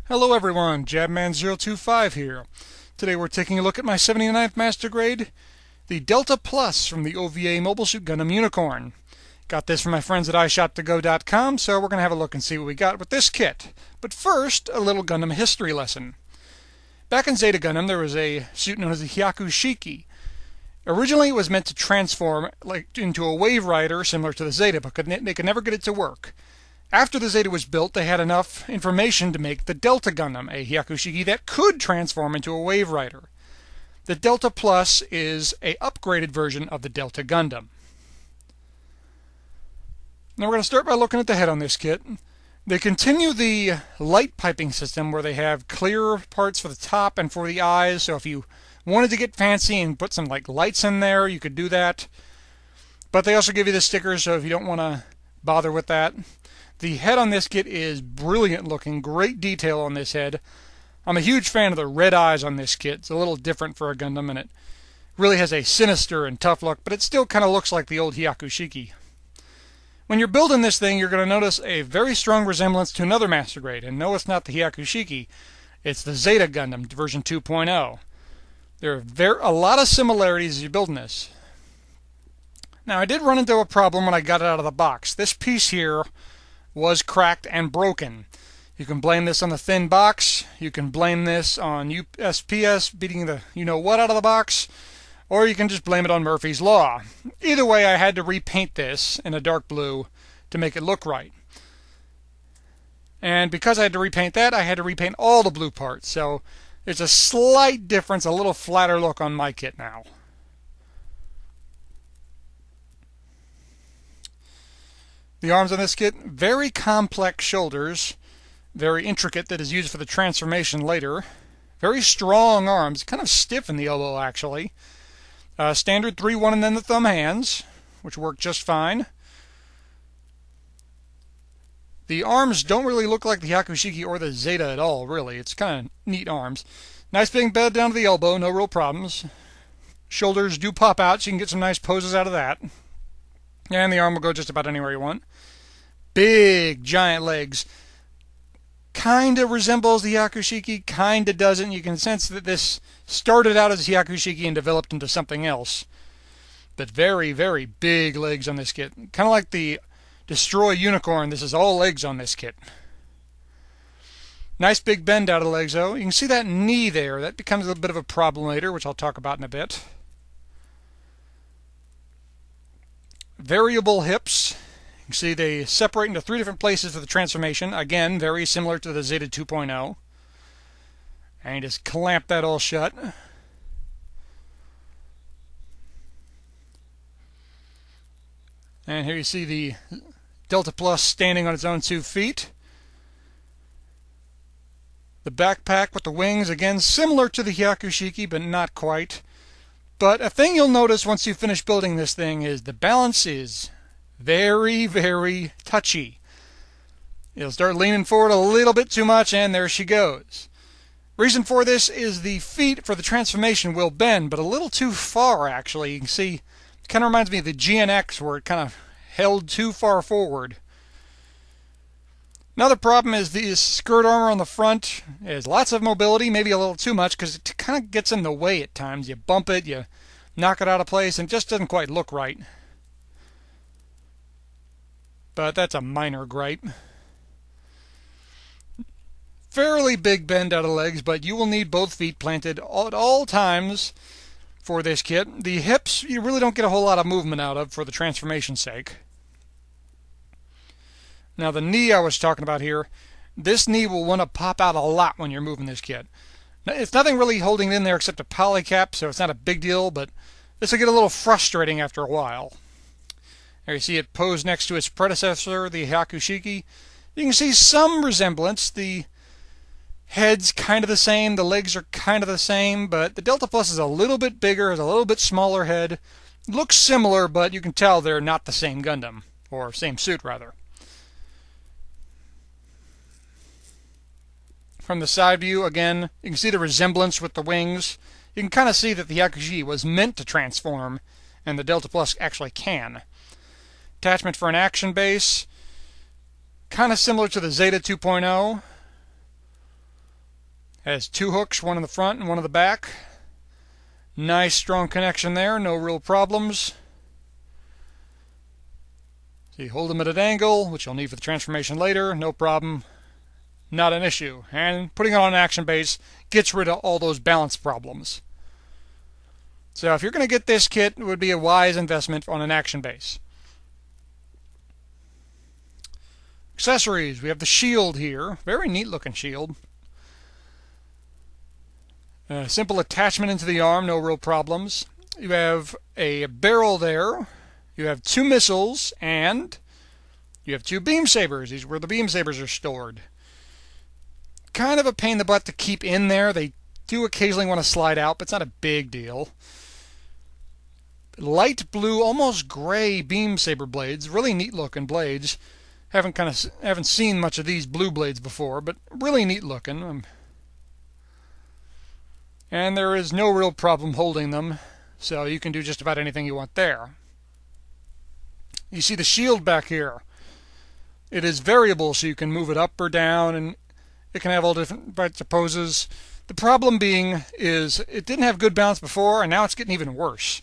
Hello everyone, Jabman025 here. Today we're taking a look at my 79th Master Grade, the Delta Plus from the OVA Mobile Suit Gundam Unicorn. Got this from my friends at iShop2Go.com, so we're going to have a look and see what we got with this kit. But first, a little Gundam history lesson. Back in Zeta Gundam, there was a suit known as the Hyakushiki. Originally, it was meant to transform into a wave rider similar to the Zeta, but they could never get it to work. After the Zeta was built, they had enough information to make the Delta Gundam, a Hyakushiki that could transform into a wave rider. The Delta Plus is an upgraded version of the Delta Gundam. Now we're going to start by looking at the head on this kit. They continue the light piping system where they have clear parts for the top and for the eyes, so if you wanted to get fancy and put some lights in there, you could do that. But they also give you the stickers, so if you don't want to bother with that. The head on this kit is brilliant looking, great detail on this head. I'm a huge fan of the red eyes on this kit. It's a little different for a Gundam, and it really has a sinister and tough look, but it still kind of looks like the old Hyakushiki. When you're building this thing, you're going to notice a very strong resemblance to another Master Grade, and no, it's not the Hyakushiki. It's the Zeta Gundam, version 2.0. There are a lot of similarities as you're building this. Now, I did run into a problem when I got it out of the box. This piece here was cracked and broken. You can blame this on the thin box, you can blame this on USPS beating the you-know-what out of the box, or you can just blame it on Murphy's Law. Either way, I had to repaint this in a dark blue to make it look right. And because I had to repaint that, I had to repaint all the blue parts, so there's a slight difference, a little flatter look on my kit now. The arms on this kit, very complex shoulders, very intricate, that is used for the transformation later. Very strong arms, kind of stiff in the elbow actually. Standard 3-1 and then the thumb hands, which work just fine. The arms don't really look like the Hyakushiki or the Zeta at all, really. It's kind of neat arms. Nice big bed down to the elbow, no real problems. Shoulders do pop out, so you can get some nice poses out of that. And the arm will go just about anywhere you want. Big, giant legs. Kinda resembles the Hyakushiki, kinda doesn't. You can sense that this started out as Hyakushiki and developed into something else. But very, very big legs on this kit. Kind of like the Destroy Unicorn, this is all legs on this kit. Nice big bend out of the legs, though. You can see that knee there. That becomes a bit of a problem later, which I'll talk about in a bit. Variable hips. You can see they separate into 3 different places for the transformation. Again, very similar to the Zeta 2.0. And you just clamp that all shut. And here you see the Delta Plus standing on its own 2 feet. The backpack with the wings, again, similar to the Hyakushiki, but not quite. But a thing you'll notice once you finish building this thing is the balance is very, very touchy. It'll start leaning forward a little bit too much, and there she goes. Reason for this is the feet for the transformation will bend, but a little too far, actually. You can see, it kind of reminds me of the GNX, where it kind of held too far forward. Another problem is the skirt armor on the front. There's lots of mobility, maybe a little too much, because it kind of gets in the way at times. You bump it, you knock it out of place, and it just doesn't quite look right. But that's a minor gripe. Fairly big bend out of legs, but you will need both feet planted at all times for this kit. The hips, you really don't get a whole lot of movement out of for the transformation's sake. Now the knee I was talking about here, this knee will want to pop out a lot when you're moving this kit. Now, it's nothing really holding it in there except a polycap, so it's not a big deal, but this will get a little frustrating after a while. There you see it posed next to its predecessor, the Hyakushiki. You can see some resemblance. The head's kind of the same, the legs are kind of the same, but the Delta Plus is a little bit bigger, has a little bit smaller head. Looks similar, but you can tell they're not the same Gundam, or same suit rather. From the side view, again, you can see the resemblance with the wings. You can kind of see that the Hyakushiki was meant to transform, and the Delta Plus actually can. Attachment for an action base. Kind of similar to the Zeta 2.0. Has two hooks, one in the front and one in the back. Nice strong connection there, no real problems. So you hold them at an angle, which you'll need for the transformation later, no problem. Not an issue. And putting it on an action base gets rid of all those balance problems. So if you're going to get this kit, it would be a wise investment on an action base. Accessories, we have the shield here. Very neat looking shield. Simple attachment into the arm, no real problems. You have a barrel there. You have two missiles, and you have two beam sabers. These are where the beam sabers are stored. Kind of a pain in the butt to keep in there. They do occasionally want to slide out, but it's not a big deal. Light blue, almost gray beam saber blades. Really neat looking blades. Haven't seen much of these blue blades before, but really neat looking. And there is no real problem holding them, so you can do just about anything you want there. You see the shield back here. It is variable, so you can move it up or down, and it can have all different types of poses. The problem being is it didn't have good balance before, and now it's getting even worse.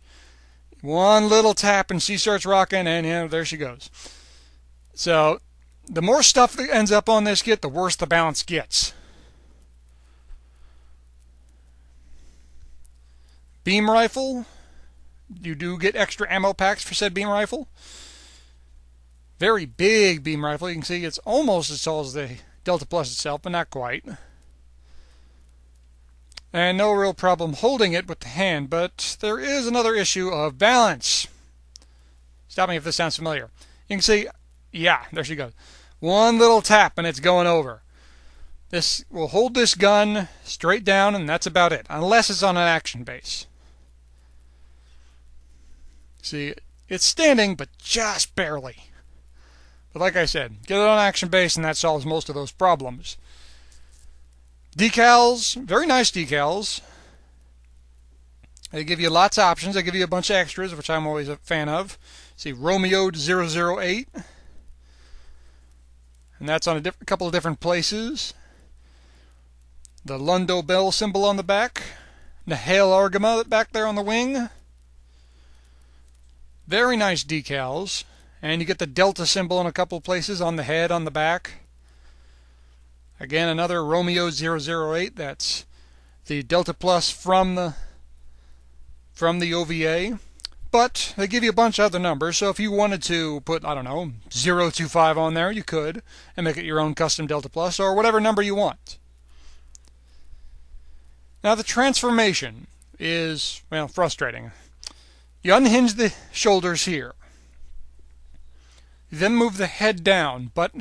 One little tap and she starts rocking, and there she goes. So the more stuff that ends up on this kit, the worse the balance gets. Beam rifle. You do get extra ammo packs for said beam rifle. Very big beam rifle. You can see it's almost as tall as the Delta Plus itself, but not quite. And no real problem holding it with the hand, but there is another issue of balance. Stop me if this sounds familiar. You can see, yeah, there she goes. One little tap and it's going over. This will hold this gun straight down, and that's about it, unless it's on an action base. See, it's standing, but just barely. But like I said, get it on action base and that solves most of those problems. Decals, very nice decals. They give you lots of options. They give you a bunch of extras, which I'm always a fan of. See, Romeo 008. And that's on a couple of different places. The Lundo Bell symbol on the back. Nihil Argama back there on the wing. Very nice decals. And you get the Delta symbol in a couple of places on the head, on the back. Again, another Romeo 008. That's the Delta Plus from the OVA. But they give you a bunch of other numbers, so if you wanted to put, I don't know, 025 on there, you could, and make it your own custom Delta Plus, or whatever number you want. Now the transformation is, well, frustrating. You unhinge the shoulders here. You then move the head down, but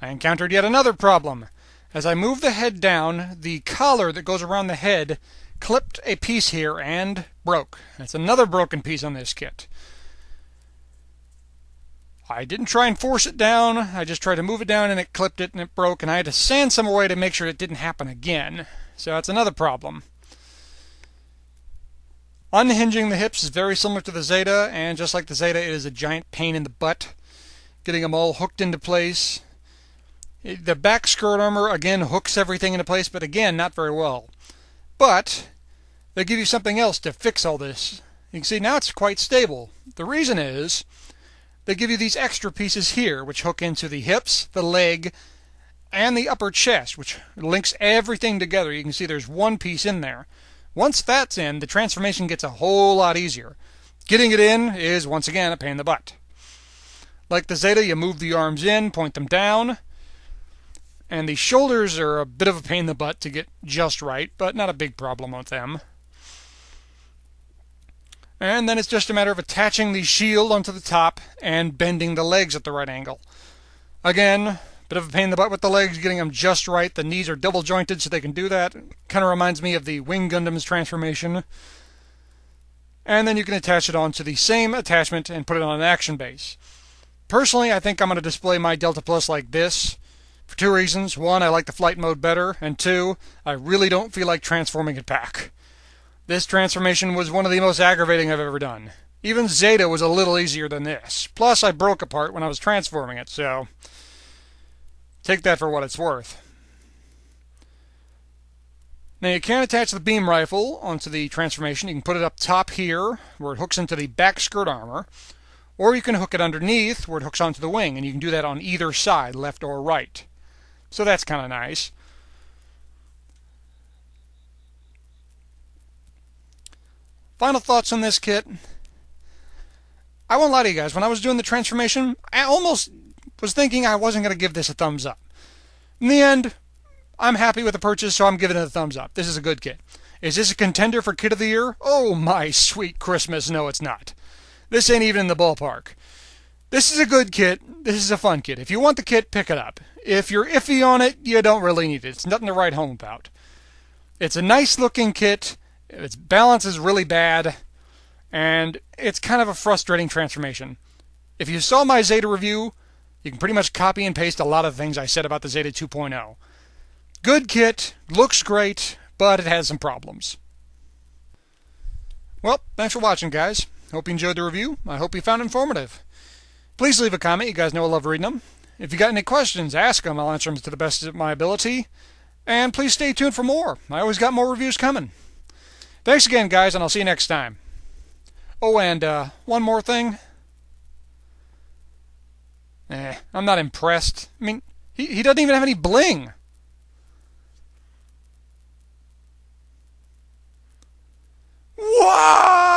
I encountered yet another problem. As I move the head down, the collar that goes around the head clipped a piece here and broke. That's another broken piece on this kit. I didn't try and force it down. I just tried to move it down and it clipped it and it broke, and I had to sand some away to make sure it didn't happen again. So that's another problem. Unhinging the hips is very similar to the Zeta, and just like the Zeta, it is a giant pain in the butt. Getting them all hooked into place. The back skirt armor, again, hooks everything into place, but again, not very well. But they give you something else to fix all this. You can see now it's quite stable. The reason is they give you these extra pieces here, which hook into the hips, the leg, and the upper chest, which links everything together. You can see there's one piece in there. Once that's in, the transformation gets a whole lot easier. Getting it in is, once again, a pain in the butt. Like the Zeta, you move the arms in, point them down, and the shoulders are a bit of a pain in the butt to get just right, but not a big problem with them. And then it's just a matter of attaching the shield onto the top and bending the legs at the right angle. Again, bit of a pain in the butt with the legs, getting them just right. The knees are double jointed so they can do that. Kind of reminds me of the Wing Gundam's transformation. And then you can attach it onto the same attachment and put it on an action base. Personally, I think I'm going to display my Delta Plus like this. For two reasons. One, I like the flight mode better, and two, I really don't feel like transforming it back. This transformation was one of the most aggravating I've ever done. Even Zeta was a little easier than this. Plus, I broke a part when I was transforming it, so take that for what it's worth. Now you can attach the beam rifle onto the transformation. You can put it up top here where it hooks into the back skirt armor, or you can hook it underneath where it hooks onto the wing, and you can do that on either side, left or right. So that's kind of nice. Final thoughts on this kit. I won't lie to you guys, when I was doing the transformation, I almost was thinking I wasn't going to give this a thumbs up. In the end, I'm happy with the purchase, so I'm giving it a thumbs up. This is a good kit. Is this a contender for Kit of the Year? Oh my sweet Christmas, no it's not. This ain't even in the ballpark. This is a good kit. This is a fun kit. If you want the kit, pick it up. If you're iffy on it, you don't really need it. It's nothing to write home about. It's a nice looking kit. Its balance is really bad. And it's kind of a frustrating transformation. If you saw my Zeta review, you can pretty much copy and paste a lot of things I said about the Zeta 2.0. Good kit, looks great, but it has some problems. Well, thanks for watching, guys. Hope you enjoyed the review. I hope you found it informative. Please leave a comment. You guys know I love reading them. If you got any questions, ask them. I'll answer them to the best of my ability. And please stay tuned for more. I always got more reviews coming. Thanks again, guys, and I'll see you next time. Oh, and one more thing. I'm not impressed. I mean, he doesn't even have any bling. Wow!